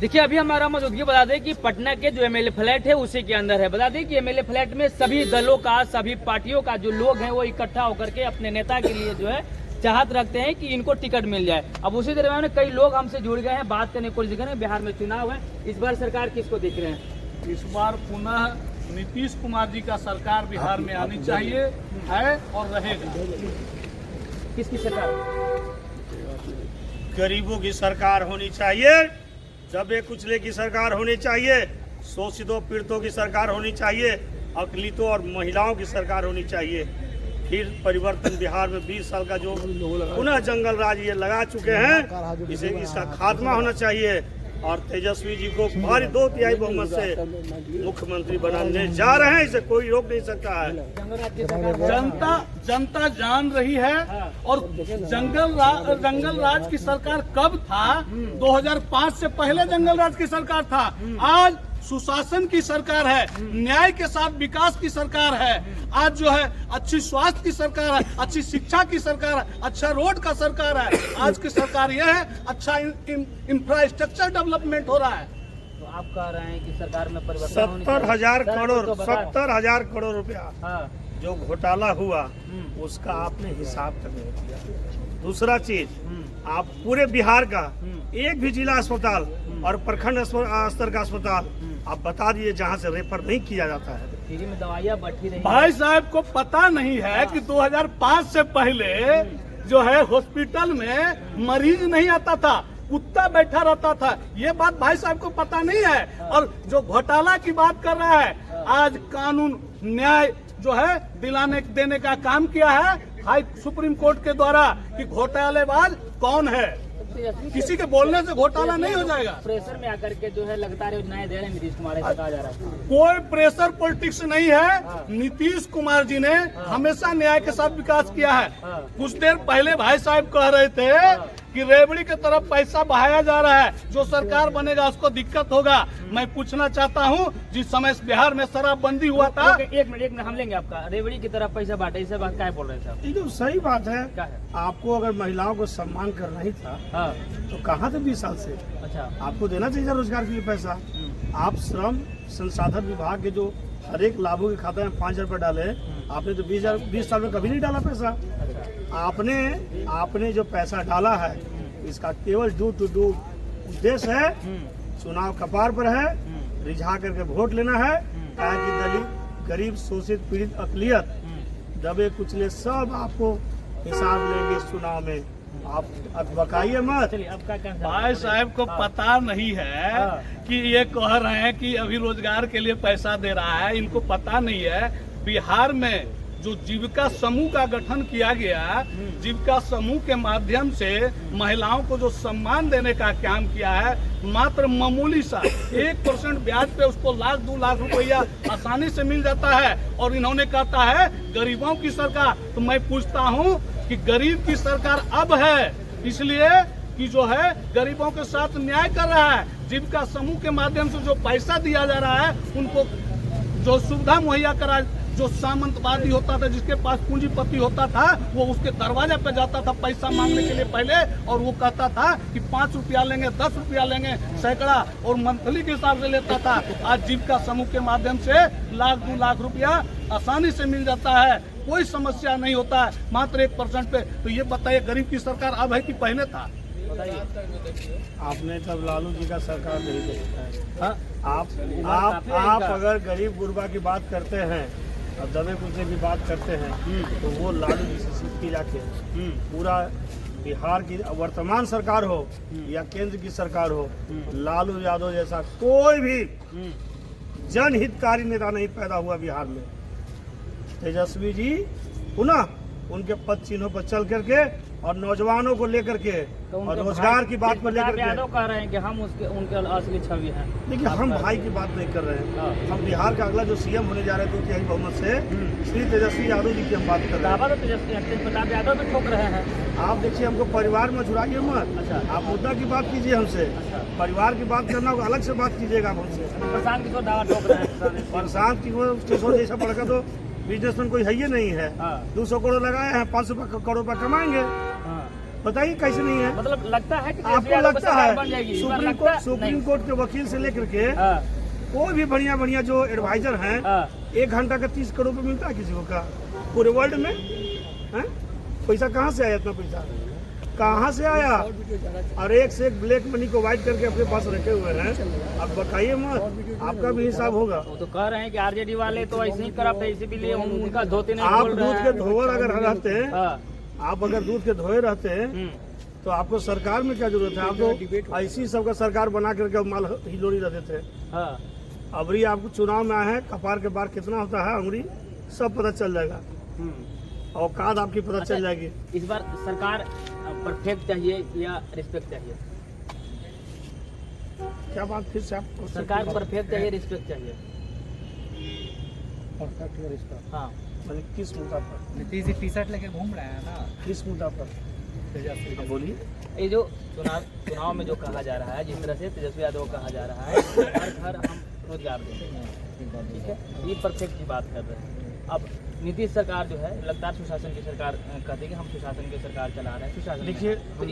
देखिए अभी हमारा मौजूदगी बता दें कि पटना के जो एमएलए फ्लैट है उसी के अंदर है। बता दें कि एमएलए फ्लैट में सभी दलों का, सभी पार्टियों का जो लोग हैं वो इकट्ठा होकर के अपने नेता के लिए जो है चाहत रखते हैं कि इनको टिकट मिल जाए। अब उसी दरम्यान में कई लोग हमसे जुड़ गए हैं, बात करने की कोशिश कर रहे हैं। बिहार में चुनाव है, इस बार सरकार किसको देख रहे हैं? इस बार पुनः नीतीश कुमार जी का सरकार बिहार में आनी चाहिए, है और रहेगा। किसकी सरकार? गरीबों की सरकार होनी चाहिए, दबे कुचले की सरकार होनी चाहिए, शोषितों पीड़ितों की सरकार होनी चाहिए, अकलितों और महिलाओं की सरकार होनी चाहिए। फिर परिवर्तन बिहार में 20 साल का जो पुनः जंगल राज ये लगा चुके हैं, इसे इसका खात्मा होना चाहिए और तेजस्वी जी को भारी 2/3 बहुमत से मुख्यमंत्री बनाने जा रहे हैं। इसे कोई रोक नहीं सकता है। जनता जान रही है। और जंगल राज की सरकार कब था? 2005 से पहले जंगल राज की सरकार था। आज सुशासन की सरकार है, न्याय के साथ विकास की सरकार है। आज जो है अच्छी स्वास्थ्य की सरकार है, अच्छी शिक्षा की सरकार है, अच्छा रोड का सरकार है। आज की सरकार यह है, अच्छा इंफ्रास्ट्रक्चर डेवलपमेंट हो रहा है। तो आप कह रहे हैं कि सरकार में परिवर्तन 70,000 करोड़ रुपया जो घोटाला हुआ उसका आपने हिसाब तक नहीं दिया। दूसरा चीज, आप पूरे बिहार का एक भी जिला अस्पताल और प्रखंड स्तर का अस्पताल आप बता दिए जहां से रेफर नहीं किया जाता है। फ्री में दवाइयाँ बढ़ती रही। भाई साहब को पता नहीं है कि 2005 से पहले जो है हॉस्पिटल में मरीज नहीं आता था, कुत्ता बैठा रहता था। ये बात भाई साहब को पता नहीं है। और जो घोटाला की बात कर रहा है, आज कानून न्याय जो है दिलाने देने का काम किया है हाई सुप्रीम कोर्ट के द्वारा कि घोटालेबाज कौन है। किसी के बोलने से घोटाला नहीं हो जाएगा। प्रेशर में आकर के जो है लगातार योजनाएं दे रहे हैं नीतीश कुमार, ऐसा कहा जा रहा है। कोई प्रेशर पॉलिटिक्स नहीं है। नीतीश कुमार जी ने हमेशा न्याय के साथ विकास किया है। कुछ देर पहले भाई साहब कह रहे थे कि रेवड़ी की तरफ पैसा बहाया जा रहा है, जो सरकार बनेगा उसको दिक्कत होगा। मैं पूछना चाहता हूं, जिस समय बिहार में शराबबंदी हुआ था। एक मिनट हम लेंगे आपका। रेवड़ी की तरफ पैसा बांटे, इसे बात क्या बोल रहे थे आप? एकदम सही बात है। क्या है? आपको अगर महिलाओं को सम्मान करना ही था तो कहाँ थे 20 साल से? अच्छा, आपको देना चाहिए रोजगार के लिए पैसा। आप श्रम संसाधन विभाग के जो हर एक लाभों के खाते में 5,000 रुपये डाले, आपने तो 20 साल में कभी नहीं डाला पैसा। आपने जो पैसा डाला है इसका केवल डू उद्देश्य है, चुनाव कपार पर है, रिझा करके वोट लेना है, ताकि दलित, गरीब, शोषित, पीड़ित, अकलियत, दबे कुचले सब आपको हिसाब लेंगे इस चुनाव में। आप बकाइए मत। भाई साहब को पता नहीं है कि ये कह रहे हैं कि अभी रोजगार के लिए पैसा दे रहा है। इनको पता नहीं है बिहार में जो जीविका समूह का गठन किया गया, जीविका समूह के माध्यम से महिलाओं को जो सम्मान देने का काम किया है, मात्र मामूली सा 1% ब्याज पे उसको 1,00,000-2 लाख रुपया आसानी से मिल जाता है। और इन्होंने कहता है गरीबों की सरकार। तो मैं पूछता हूँ कि गरीब की सरकार अब है इसलिए कि जो है गरीबों के साथ न्याय कर रहा है। जीविका समूह के माध्यम से जो पैसा दिया जा रहा है, उनको जो सुविधा मुहैया करा, जो सामंतवादी होता था, जिसके पास पूंजीपति होता था, वो उसके दरवाजे पे जाता था पैसा मांगने के लिए पहले, और वो कहता था कि 5 रुपया लेंगे, 10 रुपया लेंगे, सैकड़ा और मंथली के हिसाब से लेता था। आज जीविका समूह के माध्यम से 1,00,000-2 लाख रुपया आसानी से मिल जाता है, कोई समस्या नहीं होता है, मात्र 1% पे। तो ये बताइए गरीब की सरकार अब है कि पहले था? आपने तब लालू जी का सरकार नहीं देखा है। आप अगर गरीब गुरबा की बात करते हैं और दबे कुचले की बात करते हैं तो वो लालू जी से सीख के जाके पूरा बिहार की वर्तमान सरकार हो या केंद्र की सरकार हो, लालू यादव जैसा कोई भी जनहितकारी नेता नहीं पैदा हुआ बिहार में। तेजस्वी जी पुनः उनके पद चिन्हों पर चल करके और नौजवानों को लेकर के और रोजगार की बात पर लेकर के यादव कह रहे हैं कि हम उनके असली छवि हैं। देखिए, हम भाई की बात नहीं कर रहे हैं। हम बिहार का अगला जो सीएम होने जा रहे थे 2/3 बहुमत से श्री तेजस्वी यादव जी की हम बात कर रहे हैं। तो तेजस्वी प्रताप यादव भी ठोक रहे हैं। आप देखिए, हमको परिवार में छुड़ाइए मत। अच्छा, आप मुद्दा की बात कीजिए हमसे। परिवार की बात करना होगा, अलग से बात कीजिएगा आप हमसे। प्रशांत किशोर दावा ठोक रहे हैं। प्रशांत किशोर जैसा बड़का तो बिजनेसमैन कोई है ही नहीं है। 200 करोड़ लगाए हैं, 500 करोड़ रुपया कमाएंगे। बताइए कैसे नहीं है? मतलब लगता है कि आपको तेजस्वी यादव की लगता सरकार है बन जाएगी इस बार लगता है? सुप्रीम नहीं। कोर्ट के वकील से लेकर के हाँ, कोई भी बढ़िया बढ़िया जो एडवाइजर हैं, हाँ। 1 घंटा का 30 करोड़ रुपए मिलता है किसी को का पूरे वर्ल्ड में? हैं? पैसा कहाँ से आया? इतना पैसा कहाँ से आया? और एक से एक ब्लैक मनी को वाइट करके अपने पास रखे हुए हैं। अब बताइए मत, आपका भी हिसाब होगा। वो तो कह रहे हैं कि आरजेडी वाले तो ऐसे ही करप्ट है, इसीलिए हम उनका धोते नहीं आप बोल रहे दूध हैं। के धोवर अगर रहते हैं, हाँ, आप अगर दूध के धोए रहते हैं हम्म, तो आपको सरकार में क्या जरूरत है? आप तो ऐसी सबका सरकार बना करके माल हिलोरी रहते थे। हाँ, अबरी आपको चुनाव में आए हैं, कपार के बार कितना होता है अंगुरी सब पता चल जाएगा, हम्म। औकात आपकी पता चल जाएगी। इस बार सरकार परफेक्ट चाहिए या रिस्पेक्ट चाहिए? क्या बात फिर से आप सरकार परफेक्ट चाहिए, रिस्पेक्ट चाहिए? हाँ, मतलब किस मुद्दा पर? नीतीश जी टी शर्ट लेके घूम रहे हैं ना। किस मुद्दा पर? अब बोलिए। ये जो चुनाव में जो कहा जा रहा है, जिस तरह से तेजस्वी यादव कहा जा रहा है, हर घर हम रोजगार देंगे, ठीक है, ये परफेक्ट की बात कर रहे हैं। अब नीतीश सरकार जो है लगातार सुशासन की सरकार कहती है कि हम सुशासन की सरकार चला रहे हैं, सुशासन देखिए, तो